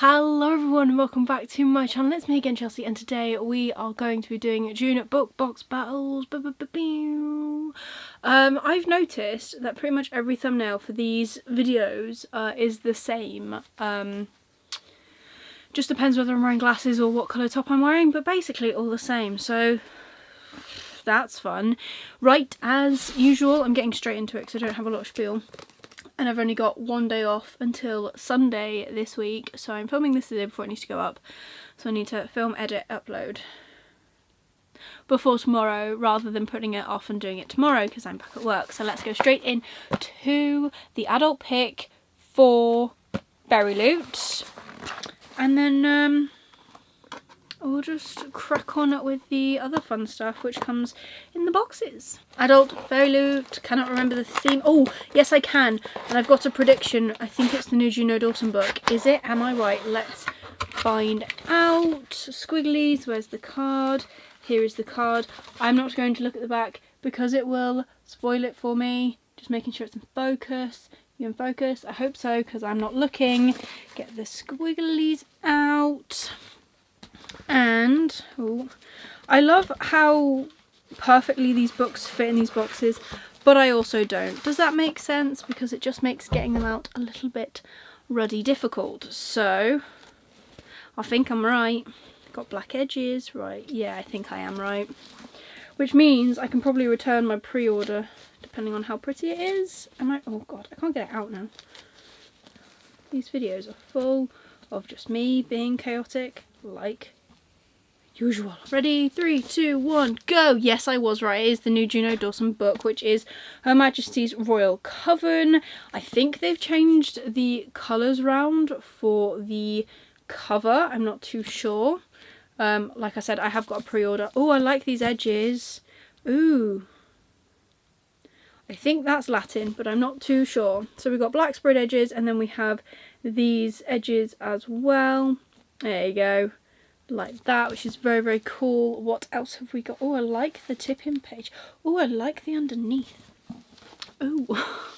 Hello everyone and welcome back to my channel. It's me again, Chelsea, and today we are going to be doing June book box battles. I've noticed that pretty much every thumbnail for these videos is the same. Just depends whether I'm wearing glasses or what colour top I'm wearing, but basically all the same, so that's fun. Right, as usual, I'm getting straight into it because I don't have a lot of spiel. And I've only got one day off until Sunday this week, so I'm filming this the day before it needs to go up. So I need to film, edit, upload before tomorrow rather than putting it off and doing it tomorrow because I'm back at work. So let's go straight in to the adult pick for Berry Loot. And then we'll just crack on with the other fun stuff which comes in the boxes. Adult Berry Loot, cannot remember the theme. Oh, yes I can. And I've got a prediction. I think it's the new Juno Dawson book. Is it? Am I right? Let's find out. Squigglies, where's the card? Here is the card. I'm not going to look at the back because it will spoil it for me. Just making sure it's in focus. You in focus? I hope so because I'm not looking. Get the squigglies out. And I love how perfectly these books fit in these boxes, but I also don't. Does that make sense? Because it just makes getting them out a little bit ruddy difficult. So I think I'm right. Got black edges, right? Yeah, I think I am right. Which means I can probably return my pre-order depending on how pretty it is. Am I? Oh god, I can't get it out now. These videos are full of just me being chaotic like usual. Ready? 3, 2, 1, go! Yes, I was right. It is the new Juno Dawson book, which is Her Majesty's Royal Coven. I think they've changed the colours round for the cover. I'm not too sure. Like I said, I have got a pre-order. Oh, I like these edges. Ooh. I think that's Latin, but I'm not too sure. So we've got black spread edges, and then we have these edges as well. There you go. Like that, which is very, very cool. What else have we got? Oh, I like the tip-in page. Oh, I like the underneath. Oh.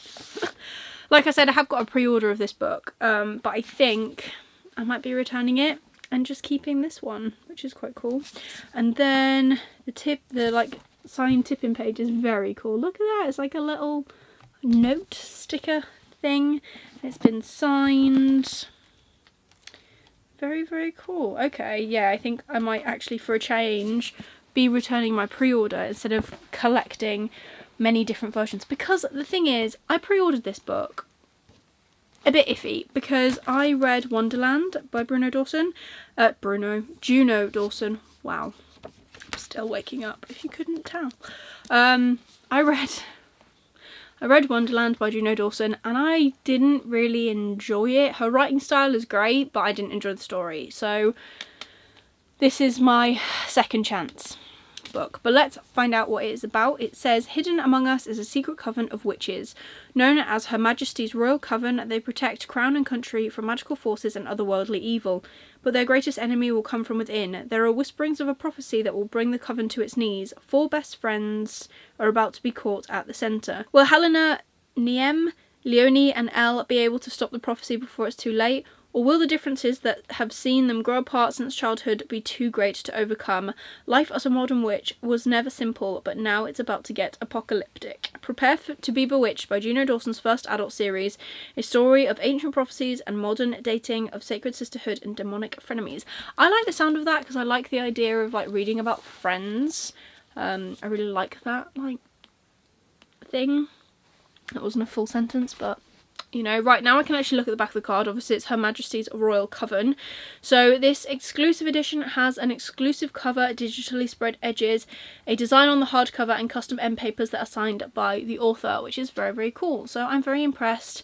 Like I said, I have got a pre-order of this book, but I think I might be returning it and just keeping this one, which is quite cool. And then the like signed tip-in page is very cool. Look at that. It's like a little note sticker thing. It's been signed. Very, very cool. Okay, yeah, I think I might actually, for a change, be returning my pre-order instead of collecting many different versions. Because the thing is, I pre-ordered this book a bit iffy because I read Wonderland by Juno Dawson. Wow. I'm still waking up, if you couldn't tell. I read Wonderland by Juno Dawson and I didn't really enjoy it. Her writing style is great, but I didn't enjoy the story. So this is my second chance book. But let's find out what it is about. It says, hidden among us is a secret coven of witches. Known as Her Majesty's Royal Coven, they protect crown and country from magical forces and otherworldly evil. But their greatest enemy will come from within. There are whisperings of a prophecy that will bring the coven to its knees. 4 best friends are about to be caught at the centre. Will Helena, Niem, Leonie and Elle be able to stop the prophecy before it's too late? Or will the differences that have seen them grow apart since childhood be too great to overcome? Life as a modern witch was never simple, but now it's about to get apocalyptic. Prepare to be bewitched by Juno Dawson's first adult series, a story of ancient prophecies and modern dating of sacred sisterhood and demonic frenemies. I like the sound of that because I like the idea of like reading about friends. I really like that like thing. That wasn't a full sentence, but you know, right now I can actually look at the back of the card. Obviously it's Her Majesty's Royal Coven. So this exclusive edition has an exclusive cover, digitally spread edges, a design on the hardcover and custom end papers that are signed by the author, which is very, very cool. So I'm very impressed.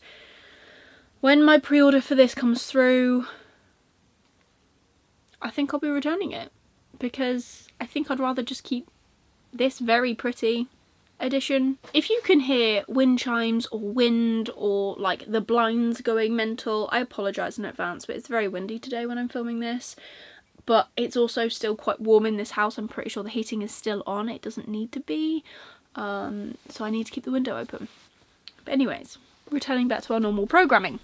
When my pre-order for this comes through, I think I'll be returning it because I think I'd rather just keep this very pretty edition. If you can hear wind chimes or wind or like the blinds going mental, I apologise in advance, but it's very windy today when I'm filming this. But it's also still quite warm in this house. I'm pretty sure the heating is still on. It doesn't need to be. So I need to keep the window open. But anyways, returning back to our normal programming.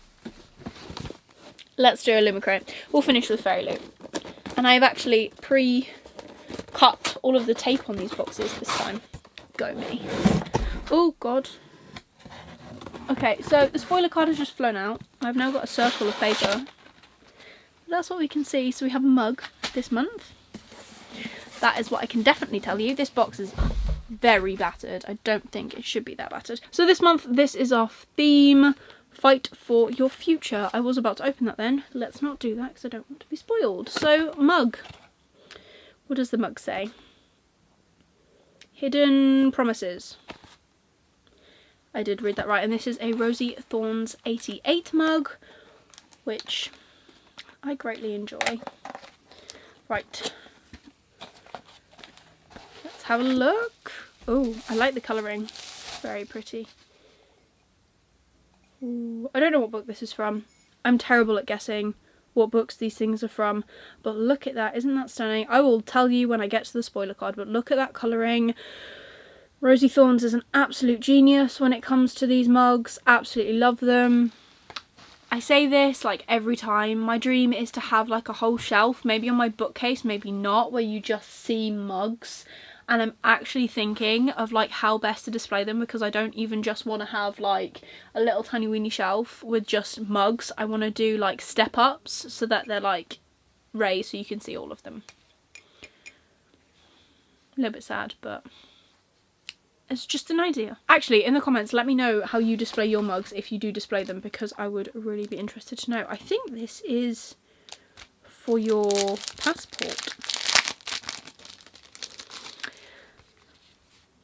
let's do Illumicrate. We'll finish with Fairy Loot. And I've actually pre-cut all of the tape on these boxes this time. Go me. Oh, God. Okay, so the spoiler card has just flown out. I've now got a circle of paper. That's what we can see. So we have a mug this month. That is what I can definitely tell you. This box is very battered. I don't think it should be that battered. So this month, this is our theme, Fight for Your Future. I was about to open that then. Let's not do that because I don't want to be spoiled. So, mug. What does the mug say? Hidden Promises. I did read that right. And this is a Rosie Thorns 88 mug, which I greatly enjoy. Right. Let's have a look. Oh, I like the colouring. Very pretty. Ooh, I don't know what book this is from. I'm terrible at guessing what books these things are from. But look at that. Isn't that stunning? I will tell you when I get to the spoiler card. But look at that colouring. Rosie Thorns is an absolute genius when it comes to these mugs. Absolutely love them. I say this like every time. My dream is to have like a whole shelf, maybe on my bookcase, maybe not, where you just see mugs. And I'm actually thinking of like how best to display them, because I don't even just want to have like a little tiny weeny shelf with just mugs. I want to do like step ups so that they're like raised so you can see all of them. A little bit sad, but it's just an idea. Actually, in the comments, let me know how you display your mugs if you do display them, because I would really be interested to know. I think this is for your passport.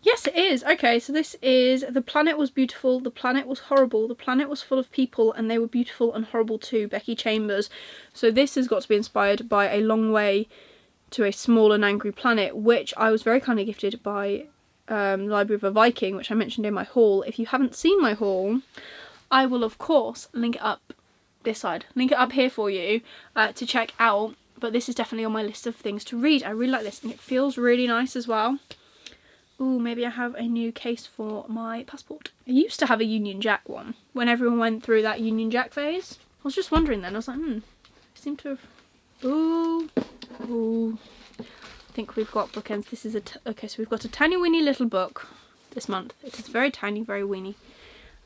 Yes, it is. Okay, so this is The Planet Was Beautiful, The Planet Was Horrible, The Planet Was Full of People, and They Were Beautiful and Horrible Too, Becky Chambers. So this has got to be inspired by A Long Way to a Small and Angry Planet, which I was very kindly gifted by Library of a Viking, which I mentioned in my haul. If you haven't seen my haul, I will of course link it up this side, link it up here for you to check out. But this is definitely on my list of things to read. I really like this, and it feels really nice as well. Ooh, maybe I have a new case for my passport. I used to have a Union Jack one when everyone went through that Union Jack phase. I was just wondering then, I was like, I seem to have... Ooh. I think we've got bookends. This is okay, so we've got a tiny weeny little book this month. It is very tiny, very weeny.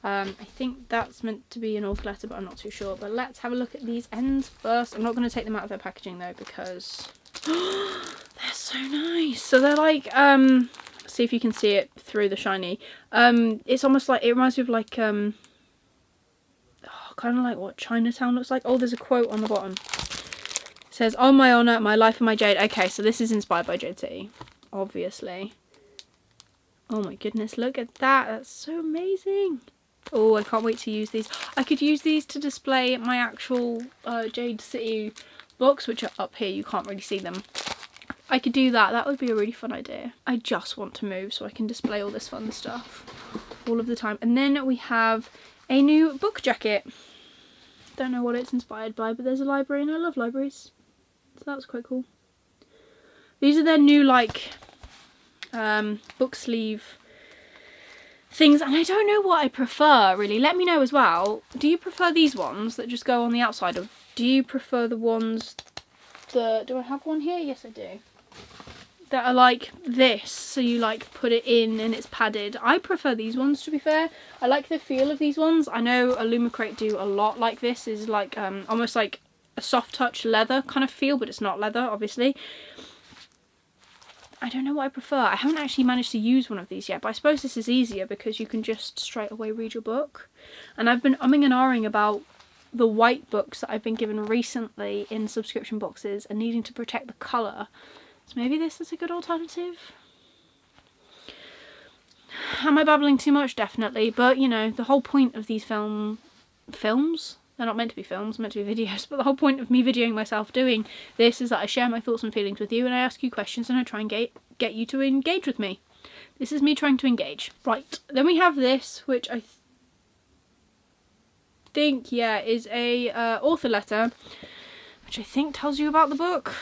I think that's meant to be an author letter, but I'm not too sure. But let's have a look at these ends first. I'm not going to take them out of their packaging though, because they're so nice. So they're like, see if you can see it through the shiny. It's almost like, it reminds me of like, kind of like what Chinatown looks like. Oh, there's a quote on the bottom. It says, "On my honour, my life and my jade." Okay, so this is inspired by Jade City, obviously. Oh my goodness, look at that. That's so amazing. Oh, I can't wait to use these. I could use these to display my actual Jade City books, which are up here. You can't really see them. I could do that. That would be a really fun idea. I just want to move so I can display all this fun stuff all of the time. And then we have a new book jacket. Don't know what it's inspired by, but there's a library and I love libraries. So that's quite cool. These are their new like book sleeve things, and I don't know what I prefer really. Let me know as well. Do you prefer these ones that just go on the outside, or do you prefer the ones that, do I have one here? Yes I do. That are like this, so you like put it in and it's padded. I prefer these ones, to be fair. I like the feel of these ones. I know Illumicrate do a lot like this. Is like almost like a soft touch leather kind of feel, but it's not leather obviously. I don't know what I prefer. I haven't actually managed to use one of these yet, but I suppose this is easier because you can just straight away read your book. And I've been umming and ahhing about the white books that I've been given recently in subscription boxes and needing to protect the colour. So maybe this is a good alternative. Am I babbling too much? Definitely. But, you know, the whole point of these films, they're not meant to be films, meant to be videos, but the whole point of me videoing myself doing this is that I share my thoughts and feelings with you, and I ask you questions and I try and get you to engage with me. This is me trying to engage. Right, then we have this, which I think, yeah, is a author letter, which I think tells you about the book.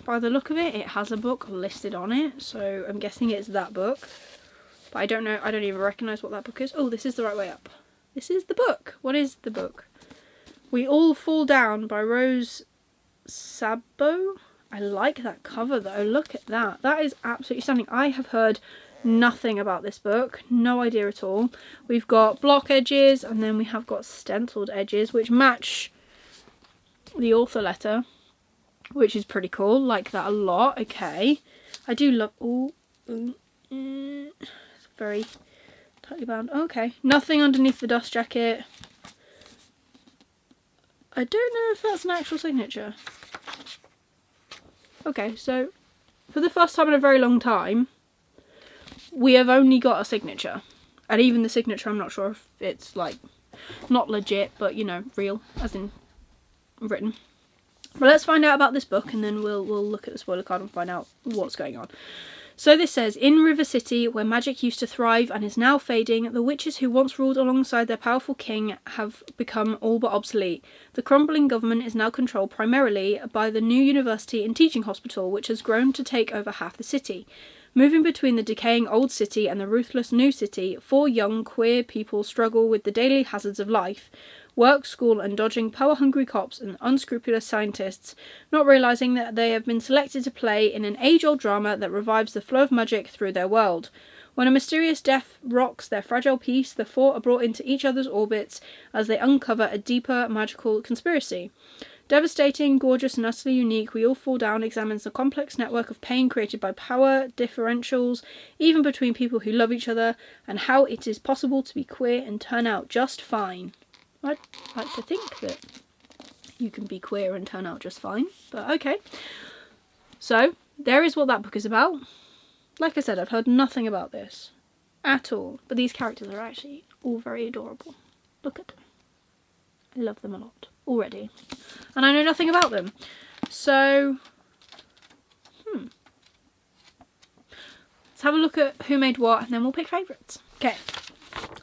By the look of it, it has a book listed on it, so I'm guessing it's that book. But I don't know, I don't even recognise what that book is. Oh, this is the right way up. This is the book. What is the book? We All Fall Down by Rose Sabo. I like that cover though. Look at that. That is absolutely stunning. I have heard nothing about this book. No idea at all. We've got block edges and then we have got stenciled edges which match the author letter, which is pretty cool. Like that a lot. Okay. I do love... it's very tightly bound. Okay. Nothing underneath the dust jacket. I don't know if that's an actual signature. Okay, so for the first time in a very long time, we have only got a signature. And even the signature, I'm not sure if it's like, not legit, but you know, real, as in written. But let's find out about this book and then we'll look at the spoiler card and find out what's going on. So this says, in River City, where magic used to thrive and is now fading, the witches who once ruled alongside their powerful king have become all but obsolete. The crumbling government is now controlled primarily by the new university and teaching hospital, which has grown to take over half the city. Moving between the decaying old city and the ruthless new city, 4 young queer people struggle with the daily hazards of life. Work, school, and dodging power-hungry cops and unscrupulous scientists, not realising that they have been selected to play in an age-old drama that revives the flow of magic through their world. When a mysterious death rocks their fragile peace, the 4 are brought into each other's orbits as they uncover a deeper magical conspiracy. Devastating, gorgeous, and utterly unique, We All Fall Down examines the complex network of pain created by power differentials, even between people who love each other, and how it is possible to be queer and turn out just fine. I'd like to think that you can be queer and turn out just fine, but okay. So, there is what that book is about. Like I said, I've heard nothing about this at all, but these characters are actually all very adorable. Look at them. I love them a lot already. And I know nothing about them. So, let's have a look at who made what and then we'll pick favourites. Okay,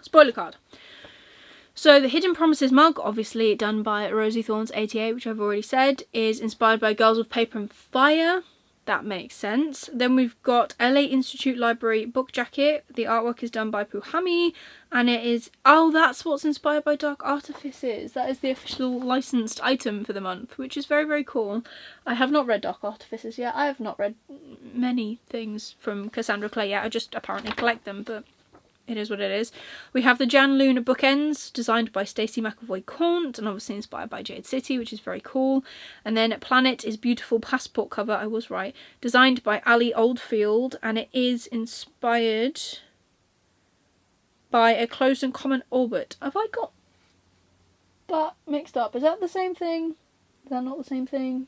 spoiler card. So the Hidden Promises mug, obviously done by Rosie Thorns 88, which I've already said, is inspired by Girls with Paper and Fire. That makes sense. Then we've got LA Institute Library book jacket. The artwork is done by Puhami, and it is... Oh, that's what's inspired by Dark Artifices. That is the official licensed item for the month, which is very, very cool. I have not read Dark Artifices yet. I have not read many things from Cassandra Clare yet. I just apparently collect them, but... it is what it is. We have the Jan Luna bookends, designed by Stacey McAvoy-Caunt, and obviously inspired by Jade City, which is very cool. And then Planet is beautiful passport cover, I was right, designed by Ali Oldfield, and it is inspired by A Closed and Common Orbit. Have I got that mixed up? Is that the same thing? Is that not the same thing?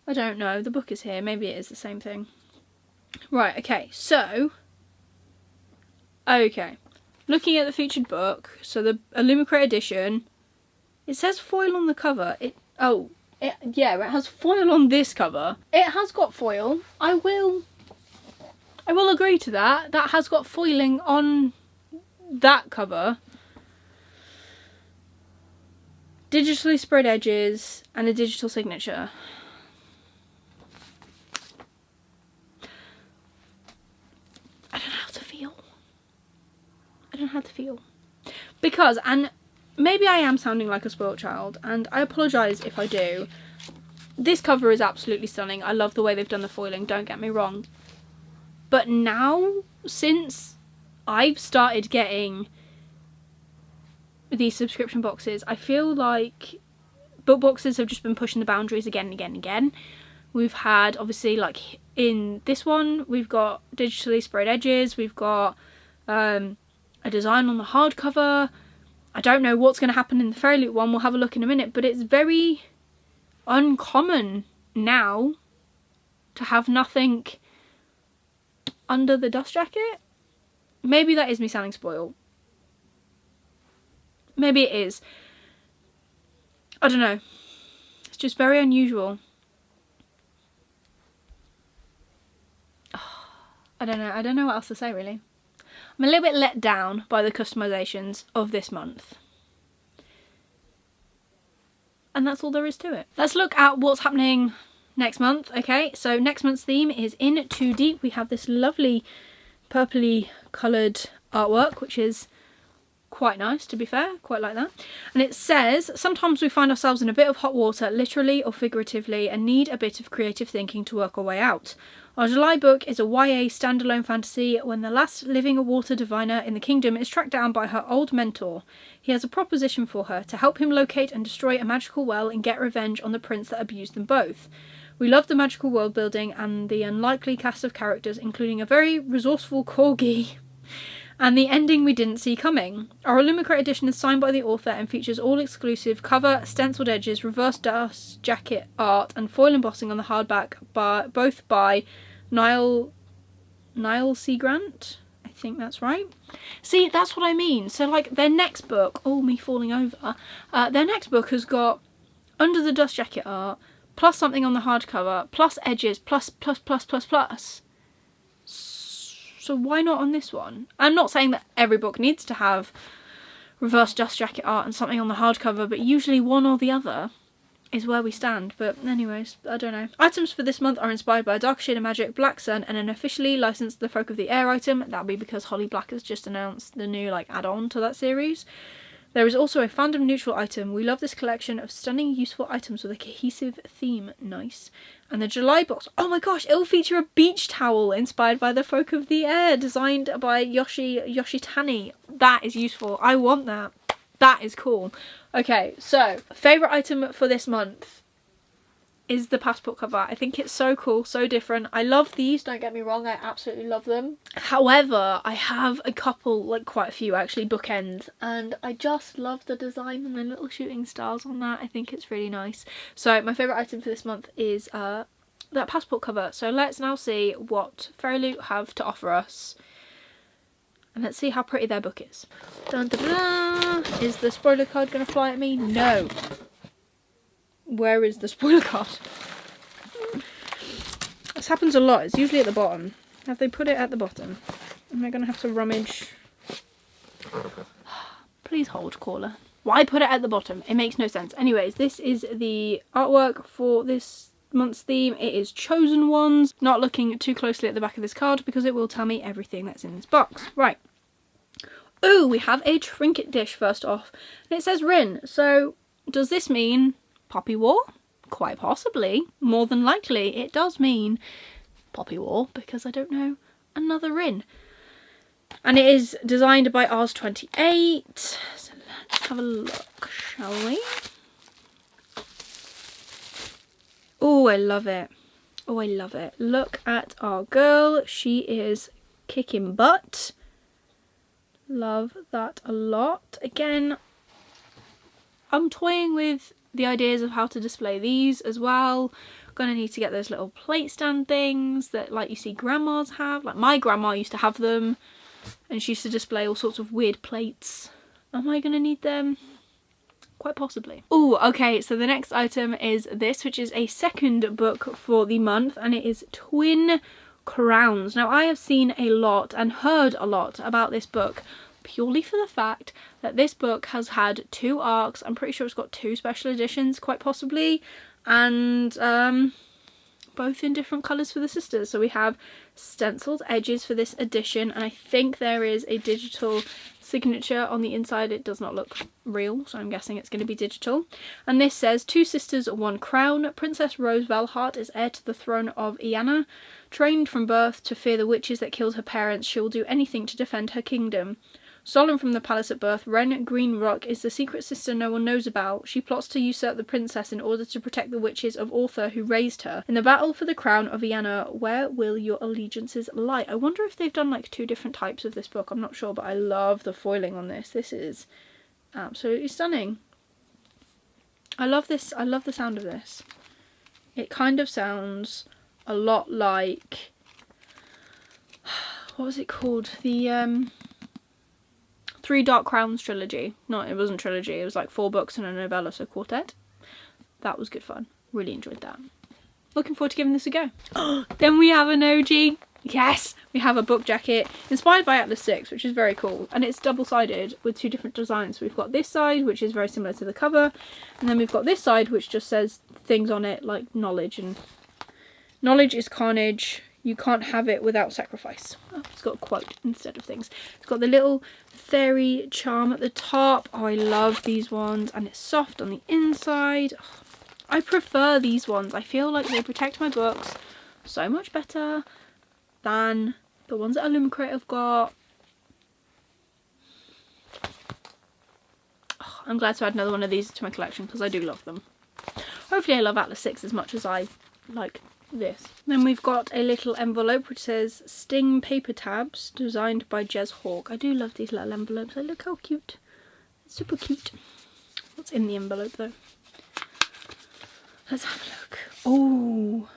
I don't know. The book is here. Maybe it is the same thing. Right, okay, so... okay, looking at the featured book, so the Illumicrate edition, it says foil on the cover. It has foil on this cover. It has got foil. I will agree to that. That has got foiling on that cover. Digitally spread edges and a digital signature. I don't know how to feel. I don't know how to feel. Because, and maybe I am sounding like a spoiled child, and I apologise if I do. This cover is absolutely stunning. I love the way they've done the foiling, don't get me wrong. But now, since I've started getting these subscription boxes, I feel like book boxes have just been pushing the boundaries again and again and again. We've had, obviously, like in this one, we've got digitally sprayed edges, we've got a design on the hardcover. I don't know what's going to happen in the Fairy Loot one, we'll have a look in a minute, but it's very uncommon now to have nothing under the dust jacket. Maybe that is me sounding spoiled. Maybe it is. I don't know. It's just very unusual. I don't know what else to say really. I'm a little bit let down by the customisations of this month. And that's all there is to it. Let's look at what's happening next month. Okay, so next month's theme is In Too Deep. We have this lovely purpley coloured artwork, which is quite nice, to be fair. Quite like that. And it says, sometimes we find ourselves in a bit of hot water, literally or figuratively, and need a bit of creative thinking to work our way out. Our July book is a YA standalone fantasy when the last living water diviner in the kingdom is tracked down by her old mentor. He has a proposition for her to help him locate and destroy a magical well and get revenge on the prince that abused them both. We love the magical world building and the unlikely cast of characters, including a very resourceful corgi. And the ending we didn't see coming. Our Illumicrate edition is signed by the author and features all-exclusive cover, stenciled edges, reverse dust jacket art, and foil embossing on the hardback, both by Niall C. Grant. I think that's right. See, that's what I mean. So, like, their next book, oh, me falling over, their next book has got under the dust jacket art, plus something on the hardcover, plus edges, plus. So why not on this one? I'm not saying that every book needs to have reverse dust jacket art and something on the hardcover, but usually one or the other is where we stand. But anyways, I don't know. Items for this month are inspired by a Dark Shade of Magic, Black Sun, and an officially licensed The Folk of the Air item. That'll be because Holly Black has just announced the new add-on to that series. There is also a fandom neutral item. We love this collection of stunning, useful items with a cohesive theme. Nice. And the July box, oh my gosh, it will feature a beach towel inspired by the Folk of the Air, designed by Yoshitani. That is useful. I want that. That is cool. Okay, so favourite item for this month is the passport cover. I think it's so cool, so different. I love these, don't get me wrong, I absolutely love them. However, I have a couple, quite a few actually, bookends, and I just love the design and the little shooting stars on that. I think it's really nice. So my favourite item for this month is that passport cover. So let's now see what Fairy Loot have to offer us. And let's see how pretty their book is. Dun, dun, dun, dun. Is the spoiler card going to fly at me? No. Where is the spoiler card? This happens a lot. It's usually at the bottom. Have they put it at the bottom? Am I going to have to rummage? Please hold, caller. Why put it at the bottom? It makes no sense. Anyways, this is the artwork for this month's theme. It is Chosen Ones. Not looking too closely at the back of this card because it will tell me everything that's in this box. Right. Ooh, we have a trinket dish first off. And it says Rin. So, does this mean Poppy War? Quite possibly. More than likely it does mean Poppy War because I don't know another Rin. And it is designed by Ars28. So let's have a look, shall we? Oh, I love it. Oh, I love it. Look at our girl. She is kicking butt. Love that a lot. Again, I'm toying with the ideas of how to display these as well. Gonna need to get those little plate stand things that you see grandmas have. Like my grandma used to have them and she used to display all sorts of weird plates. Am I gonna need them? Quite possibly. Oh, okay, so the next item is this, which is a second book for the month, and it is Twin Crowns. Now, I have seen a lot and heard a lot about this book purely for the fact that this book has had 2 arcs. I'm pretty sure it's got 2 special editions, quite possibly, and both in different colours for the sisters. So we have stenciled edges for this edition, and I think there is a digital signature on the inside. It does not look real, so I'm guessing it's going to be digital. And this says, 2 sisters, 1 crown. Princess Rose Valhart is heir to the throne of Iana. Trained from birth to fear the witches that killed her parents, she will do anything to defend her kingdom. Stolen from the palace at birth, Ren Greenrock is the secret sister no one knows about. She plots to usurp the princess in order to protect the witches of Arthur who raised her. In the battle for the crown of Iana, where will your allegiances lie? I wonder if they've done 2 different types of this book. I'm not sure, but I love the foiling on this. This is absolutely stunning. I love this. I love the sound of this. It kind of sounds a lot like, what was it called? The 3 Dark Crowns trilogy. No, it wasn't trilogy. It was 4 books and a novella, so quartet. That was good fun. Really enjoyed that. Looking forward to giving this a go. Then we have an OG. Yes! We have a book jacket inspired by Atlas 6, which is very cool. And it's double-sided with 2 different designs. We've got this side, which is very similar to the cover. And then we've got this side, which just says things on it like knowledge. And knowledge is carnage. You can't have it without sacrifice. Oh, it's got a quote instead of things. It's got the little fairy charm at the top. Oh, I love these ones. And it's soft on the inside. Oh, I prefer these ones. I feel like they protect my books so much better than the ones that Illumicrate have got. Oh, I'm glad to add another one of these to my collection because I do love them. Hopefully I love Atlas 6 as much as I like this. Then we've got a little envelope which says Sting paper tabs designed by Jez Hawk. I do love these little envelopes. They look how cute. It's super cute. What's in the envelope though? Let's have a look. Oh,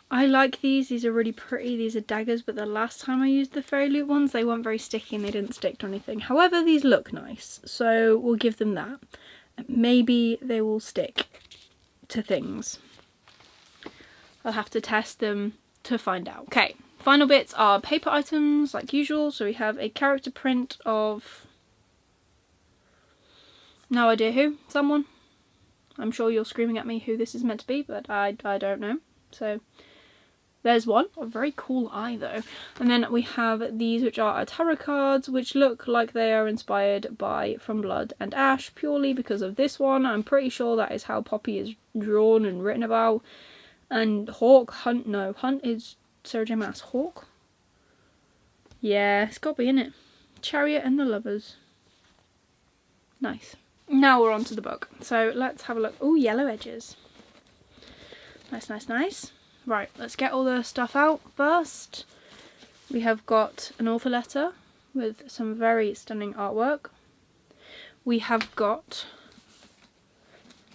I like these. These are really pretty. These are daggers, but the last time I used the Fairy Loot ones, they weren't very sticky and they didn't stick to anything. However, these look nice, so we'll give them that. Maybe they will stick to things. I'll have to test them to find out. Okay, final bits are paper items like usual. So we have a character print of no idea who, someone. I'm sure you're screaming at me who this is meant to be, but I don't know. So there's one, a very cool eye though. And then we have these which are tarot cards which look like they are inspired by From Blood and Ash purely because of this one. I'm pretty sure that is how Poppy is drawn and written about. And Hawk, Hunt, no, Hunt is Sarah J Maas. Hawk? Yeah, it's got to be in it. Chariot and the Lovers. Nice. Now we're on to the book. So let's have a look. Oh, yellow edges. Nice, nice, nice. Right, let's get all the stuff out first. We have got an author letter with some very stunning artwork. We have got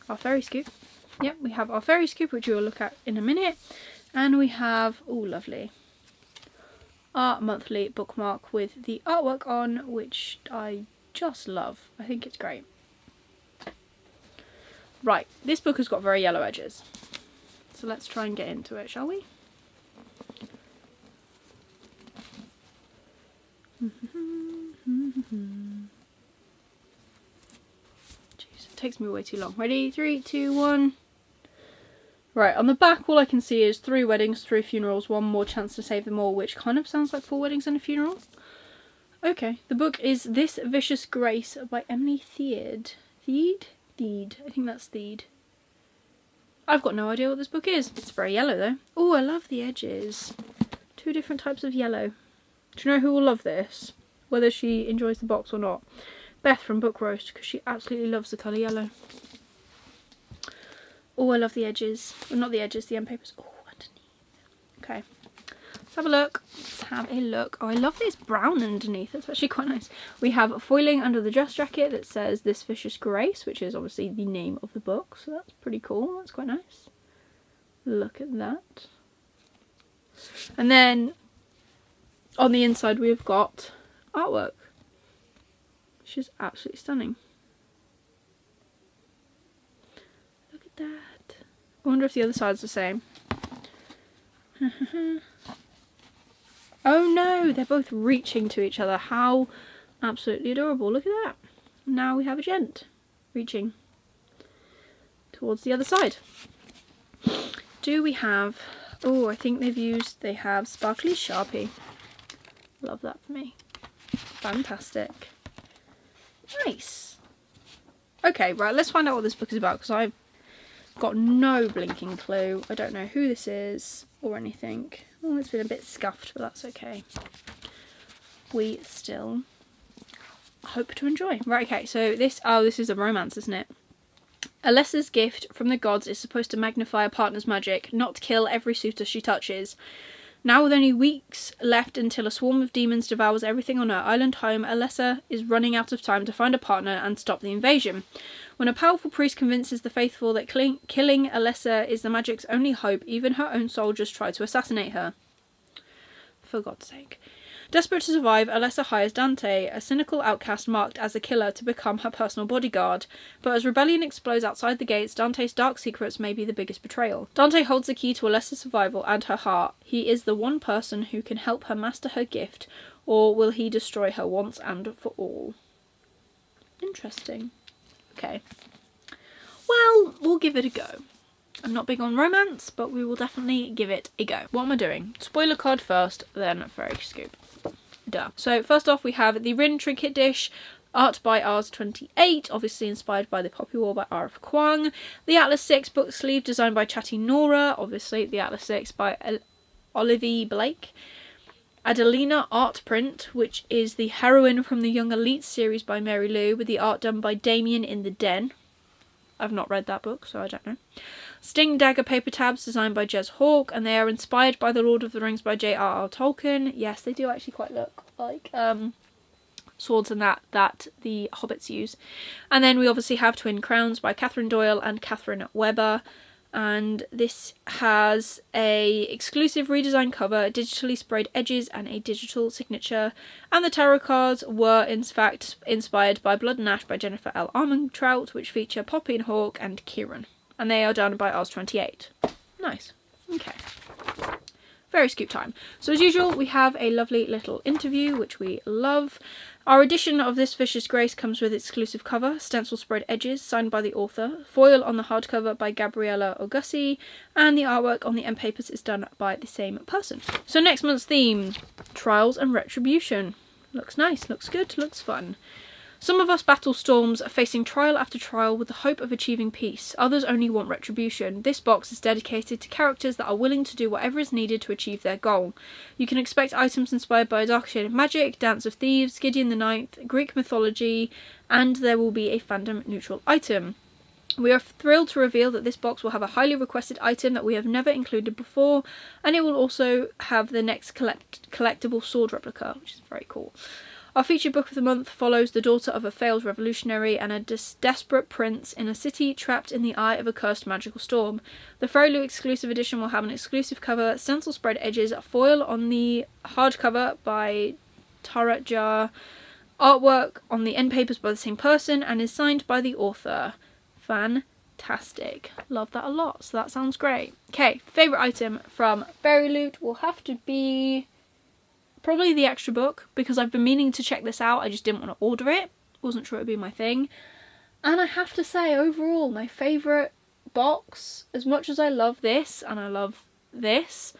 our fairy scoop. Yep, we have our fairy scoop, which we will look at in a minute. And we have, oh lovely, our monthly bookmark with the artwork on, which I just love. I think it's great. Right, this book has got very yellow edges. So let's try and get into it, shall we? Jeez, it takes me way too long. Ready? 3, 2, 1. Right, on the back all I can see is 3 weddings, 3 funerals, 1 more chance to save them all, which kind of sounds like 4 weddings and a funeral. Okay, the book is This Vicious Grace by Emily Theed. Theed? I think that's Theed. I've got no idea what this book is. It's very yellow though. Oh, I love the edges. 2 different types of yellow. Do you know who will love this? Whether she enjoys the box or not. Beth from Book Roast, because she absolutely loves the colour yellow. Oh, I love the edges. Well, not the edges, the end papers. Oh, underneath. Okay. Let's have a look. Let's have a look. Oh, I love this brown underneath. That's actually quite nice. We have foiling under the dress jacket that says This Vicious Grace, which is obviously the name of the book. So that's pretty cool. That's quite nice. Look at that. And then on the inside we've got artwork, which is absolutely stunning. Look at that. I wonder if the other side's the same. Oh no, they're both reaching to each other. How absolutely adorable. Look at that. Now we have a gent reaching towards the other side. Do we have... Oh, I think they have sparkly Sharpie. Love that for me. Fantastic. Nice. Okay, right, let's find out what this book is about, because I've got no blinking clue. I don't know who this is or anything. Oh, it's been a bit scuffed, but that's okay. We still hope to enjoy. Right, okay, so this is a romance, isn't it? Alessa's gift from the gods is supposed to magnify a partner's magic, not kill every suitor she touches. Now with only weeks left until a swarm of demons devours everything on her island home, Alessa is running out of time to find a partner and stop the invasion. When a powerful priest convinces the faithful that killing Alessa is the magic's only hope, even her own soldiers try to assassinate her. For God's sake. Desperate to survive, Alessa hires Dante, a cynical outcast marked as a killer, to become her personal bodyguard. But as rebellion explodes outside the gates, Dante's dark secrets may be the biggest betrayal. Dante holds the key to Alessa's survival and her heart. He is the one person who can help her master her gift, or will he destroy her once and for all? Interesting. Okay. Well, we'll give it a go. I'm not big on romance, but we will definitely give it a go. What am I doing? Spoiler card first, then fairy scoop. Duh. So first off we have the Rin Trinket Dish, art by Ars28, obviously inspired by the Poppy War by R.F. Kuang. The Atlas 6 book sleeve designed by Chatty Nora, obviously the Atlas 6 by Olivia Blake. Adelina art print, which is the heroine from the Young Elite series by Mary Lou, with the art done by Damien in the Den. I've not read that book, so I don't know. Sting Dagger paper tabs designed by Jez Hawke, and they are inspired by The Lord of the Rings by J.R.R. Tolkien. Yes, they do actually quite look like swords and that the hobbits use. And then we obviously have Twin Crowns by Catherine Doyle and Catherine Webber. And this has a exclusive redesigned cover, digitally sprayed edges and a digital signature. And the tarot cards were in fact inspired by Blood and Ash by Jennifer L. Armentrout, which feature Poppy and Hawke and Kieran. And they are done by Ars28. Nice. Okay. Very scoop time. So as usual, we have a lovely little interview, which we love. Our edition of this Vicious Grace comes with exclusive cover, stencil spread edges, signed by the author, foil on the hardcover by Gabriella Augussi, and the artwork on the end papers is done by the same person. So next month's theme, Trials and Retribution. Looks nice, looks good, looks fun. Some of us battle storms, facing trial after trial with the hope of achieving peace. Others only want retribution. This box is dedicated to characters that are willing to do whatever is needed to achieve their goal. You can expect items inspired by Dark Shade of Magic, Dance of Thieves, Gideon the Ninth, Greek mythology, and there will be a fandom neutral item. We are thrilled to reveal that this box will have a highly requested item that we have never included before, and it will also have the next collectible sword replica, which is very cool. Our featured book of the month follows the daughter of a failed revolutionary and a desperate prince in a city trapped in the eye of a cursed magical storm. The Fairy Loot exclusive edition will have an exclusive cover, stencil spread edges, foil on the hardcover by Tara Jar, artwork on the end papers by the same person, and is signed by the author. Fantastic. Love that a lot, so that sounds great. Okay, favourite item from Fairy Loot will have to be probably the extra book, because I've been meaning to check this out, I just didn't want to order it. Wasn't sure it would be my thing. And I have to say, overall, my favourite box, as much as I love this, and I love this,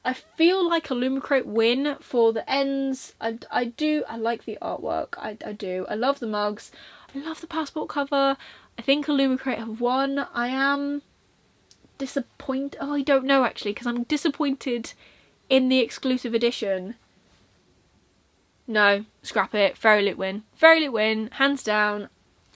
I feel like a Lumicrate win for the ends. I like the artwork, I do. I love the mugs, I love the passport cover. I think a Lumicrate have won. I am disappointed. Oh, I don't know actually, because I'm disappointed in the exclusive edition. No, scrap it. Fairy Loot win. Fairy Loot win, hands down.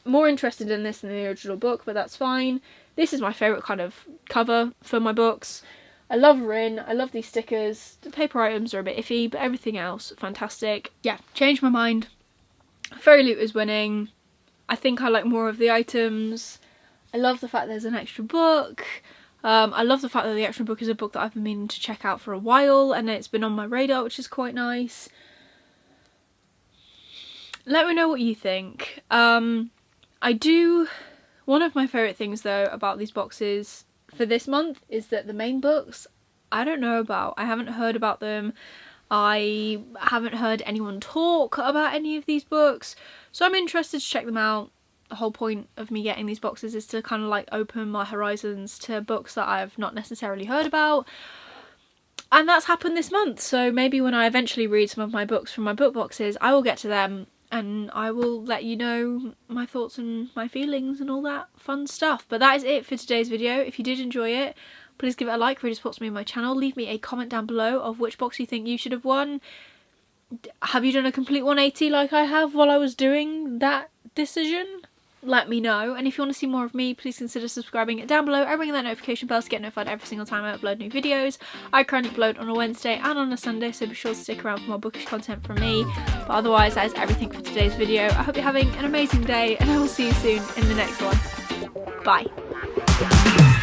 More interested in this than the original book, but that's fine. This is my favourite kind of cover for my books. I love Rin, I love these stickers. The paper items are a bit iffy, but everything else, fantastic. Yeah, changed my mind. Fairy Loot is winning. I think I like more of the items. I love the fact there's an extra book. I love the fact that the extra book is a book that I've been meaning to check out for a while, and it's been on my radar, which is quite nice. Let me know what you think. One of my favourite things though about these boxes for this month is that the main books I don't know about. I haven't heard about them. I haven't heard anyone talk about any of these books, so I'm interested to check them out. The whole point of me getting these boxes is to kind of like open my horizons to books that I've not necessarily heard about, and that's happened this month. So maybe when I eventually read some of my books from my book boxes, I will get to them and I will let you know my thoughts and my feelings and all that fun stuff. But that is it for today's video. If you did enjoy it, please give it a like, really supports me and my channel. Leave me a comment down below of which box you think you should have won. Have you done a complete 180 like I have while I was doing that decision? Let me know. And if you want to see more of me, please consider subscribing down below and ringing that notification bell to get notified every single time I upload new videos. I currently upload on a Wednesday and on a Sunday, so be sure to stick around for more bookish content from me. But otherwise, that is everything for today's video. I hope you're having an amazing day, and I will see you soon in the next one. Bye.